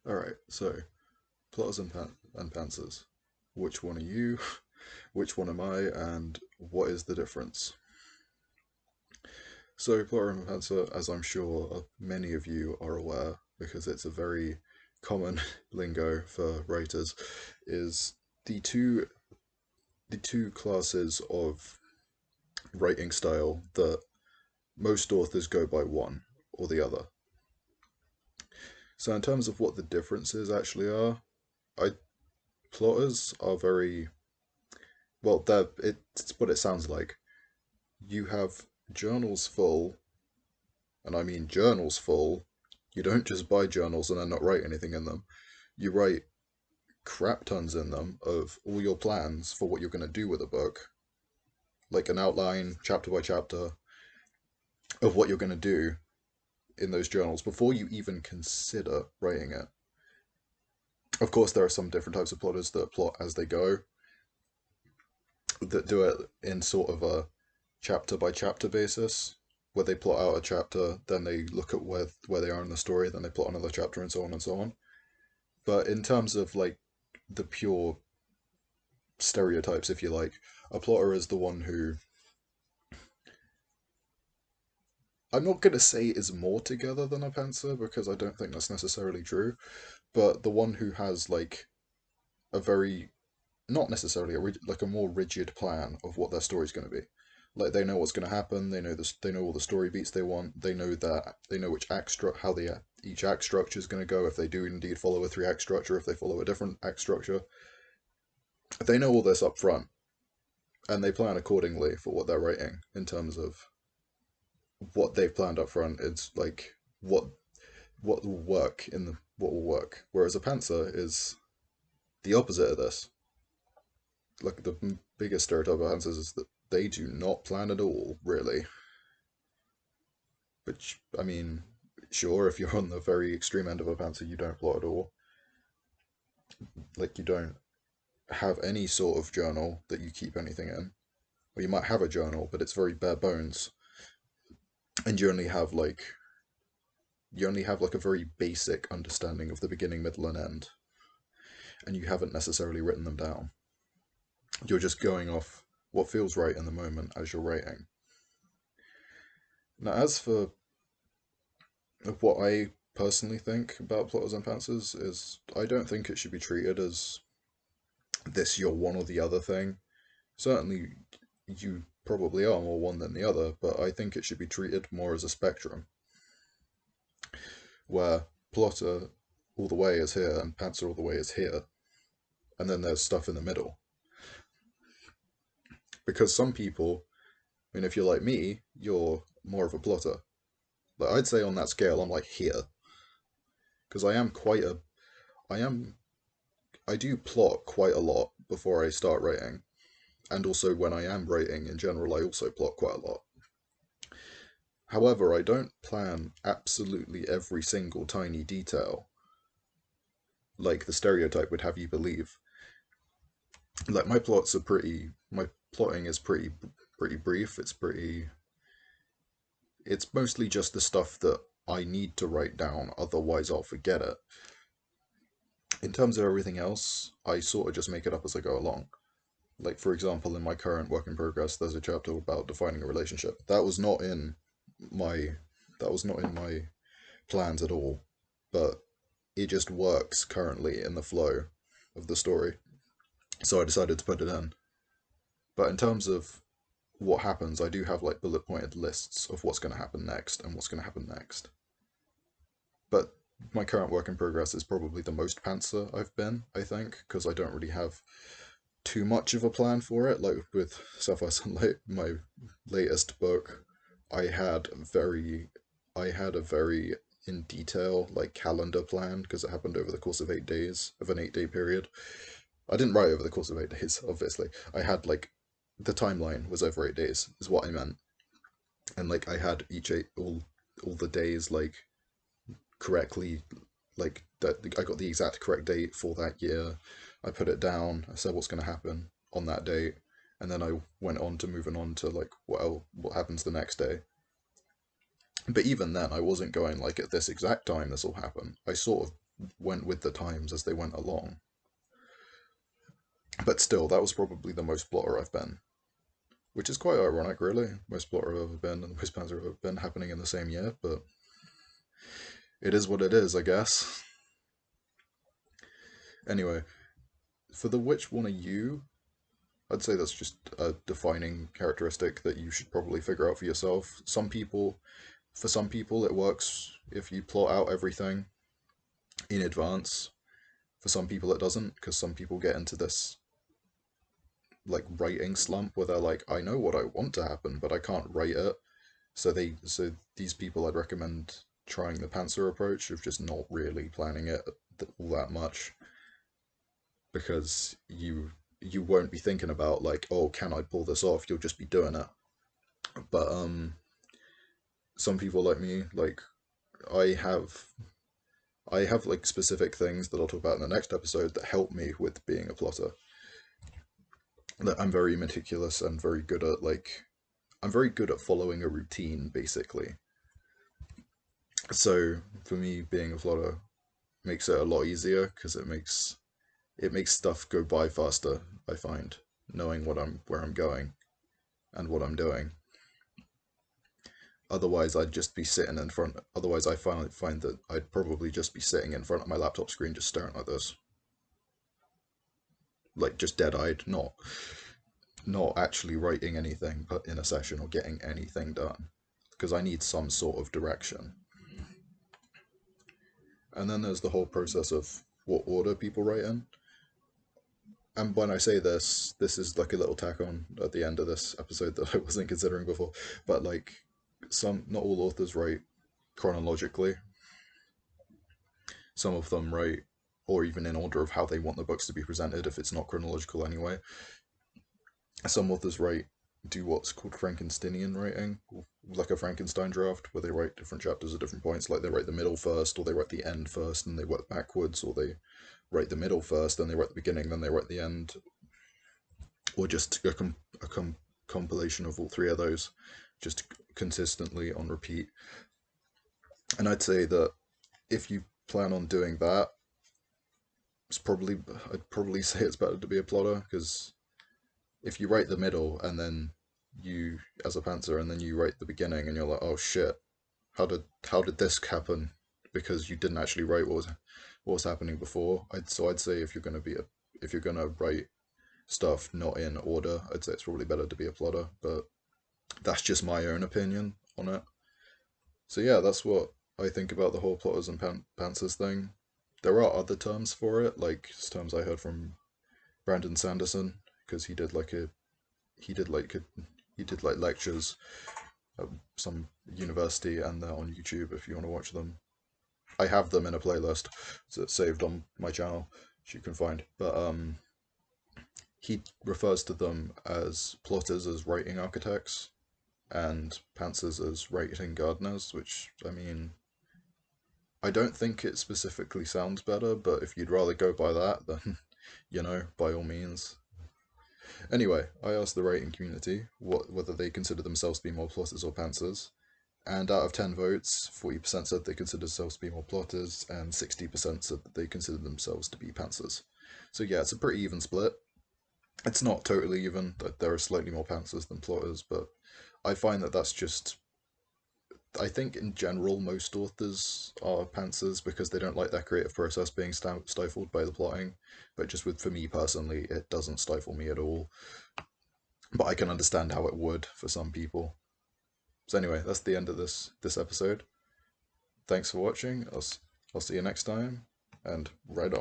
Alright, so, plotters and pantsers. Which one are you? Which one am I? And what is the difference? So, plotter and pantser, as I'm sure many of you are aware, because it's a very common lingo for writers, is the two the two classes of writing style that most authors go by one or the other. So, in terms of what the differences actually are, I plotters are very well. It's what it sounds like. You have journals full, and I mean journals full. You don't just buy journals and then not write anything in them. You write crap tons in them of all your plans for what you're going to do with a book, like an outline, chapter by chapter, of what you're going to do in those journals before you even consider writing it. Of course, there are some different types of plotters that plot as they go, that do it in sort of a chapter by chapter basis, where they plot out a chapter, then they look at where they are in the story, then they plot another chapter, and so on and so on. But in terms of like the pure stereotypes, if you like, a plotter is the one who, I'm not going to say is more together than a pantser because I don't think that's necessarily true, but the one who has like a very, not necessarily like a more rigid plan of what their story's going to be. Like they know what's going to happen. They know this. They know all the story beats they want. They know that. They know which how the each act structure is going to go. If they do indeed follow a three act structure, if they follow a different act structure, they know all this up front, and they plan accordingly for what they're writing in terms of what they've planned up front. It's like what will work in the what will work. Whereas a pantser is the opposite of this. Like the biggest stereotype of pantsers is that they do not plan at all, really. Which, I mean, sure, if you're on the very extreme end of a pantser, you don't plot at all. Like, you don't have any sort of journal that you keep anything in. Or you might have a journal, but it's very bare bones. And you only have like a very basic understanding of the beginning, middle, and end. And you haven't necessarily written them down. You're just going off what feels right in the moment as you're writing. Now, as for what I personally think about plotters and pantsers is I don't think it should be treated as this you're one or the other thing. Certainly, you probably are more one than the other, but I think it should be treated more as a spectrum, where plotter all the way is here and pantser all the way is here, and then there's stuff in the middle. Because some people, I mean, if you're like me, you're more of a plotter. Like I'd say on that scale, I'm like here, because I am, I do plot quite a lot before I start writing, and also when I am writing in general, I also plot quite a lot. However, I don't plan absolutely every single tiny detail like the stereotype would have you believe. Like my plotting is pretty brief. It's mostly just the stuff that I need to write down, otherwise I'll forget it. In terms of everything else, I sort of just make it up as I go along. Like for example, in my current work in progress, there's a chapter about defining a relationship. My that was not in my plans at all, but it just works currently in the flow of the story. So I decided to put it in. But in terms of what happens, I do have like bullet pointed lists of what's going to happen next and what's going to happen next. But my current work in progress is probably the most pantser I've been, I think, because I don't really have too much of a plan for it. Like with Sapphire Sunlight, my latest book, I had very, I had a very in detail like calendar plan because it happened over the course of 8 days of an 8 day period. I didn't write over the course of 8 days, obviously. I had like the timeline was over 8 days, is what I meant, and like I had each eight all the days like correctly, like that I got the exact correct date for that year. I put it down. I said what's going to happen on that date, and then I went on to moving on to like what happens the next day. But even then, I wasn't going like at this exact time this will happen. I sort of went with the times as they went along. But still, that was probably the most plotter I've been. Which is quite ironic, really. Most plotter I've ever been and the most Panzer I've ever been happening in the same year, but it is what it is, I guess. Anyway, for the which one are you, I'd say that's just a defining characteristic that you should probably figure out for yourself. For some people, it works if you plot out everything in advance. For some people, it doesn't, because some people get into this like writing slump where they're like, I know what I want to happen, but I can't write it. So these people, I'd recommend trying the Panzer approach of just not really planning it all that much, because you won't be thinking about like, oh, can I pull this off? You'll just be doing it. But some people like me, like I have I have like specific things that I'll talk about in the next episode that help me with being a plotter. That I'm very meticulous and very good at I'm very good at following a routine basically. So for me, being a plotter makes it a lot easier because it makes stuff go by faster. I find knowing where I'm going and what I'm doing. Otherwise, I'd just be sitting in front. Otherwise, I find that I'd probably just be sitting in front of my laptop screen, just staring like this, like just dead-eyed, not actually writing anything, but in a session or getting anything done, because I need some sort of direction. And then there's the whole process of what order people write in. And when I say this is like a little tack on at the end of this episode that I wasn't considering before. But like not all authors write chronologically. Some of them write, or even in order of how they want the books to be presented, if it's not chronological anyway. Some authors do what's called Frankensteinian writing, like a Frankenstein draft, where they write different chapters at different points. Like they write the middle first, or they write the end first, and they work backwards, or they write the middle first, then they write the beginning, then they write the end, or just compilation of all three of those, just consistently on repeat. And I'd say that if you plan on doing that, I'd probably say it's better to be a plotter, because if you write the middle and then you as a pantser and then you write the beginning and you're like, oh shit, how did this happen, because you didn't actually write what was happening before. I'd say if you're gonna write stuff not in order, I'd say it's probably better to be a plotter, but that's just my own opinion on it. So yeah, that's what I think about the whole plotters and pantsers thing. There are other terms for it, like terms I heard from Brandon Sanderson, because he did like a, he did like lectures at some university, and they're on YouTube if you want to watch them. I have them in a playlist that's saved on my channel, which you can find. But he refers to them as plotters as writing architects, and pantsers as writing gardeners, which, I mean, I don't think it specifically sounds better, but if you'd rather go by that, then, by all means. Anyway, I asked the writing community whether they consider themselves to be more plotters or pantsers, and out of 10 votes, 40% said they consider themselves to be more plotters, and 60% said that they consider themselves to be pantsers. So yeah, it's a pretty even split. It's not totally even, there are slightly more pantsers than plotters, but I find that that's just. I think in general most authors are pantsers because they don't like their creative process being stifled by the plotting. But just for me personally, it doesn't stifle me at all. But I can understand how it would for some people. So anyway, that's the end of this episode. Thanks for watching. I'll see you next time, and right on.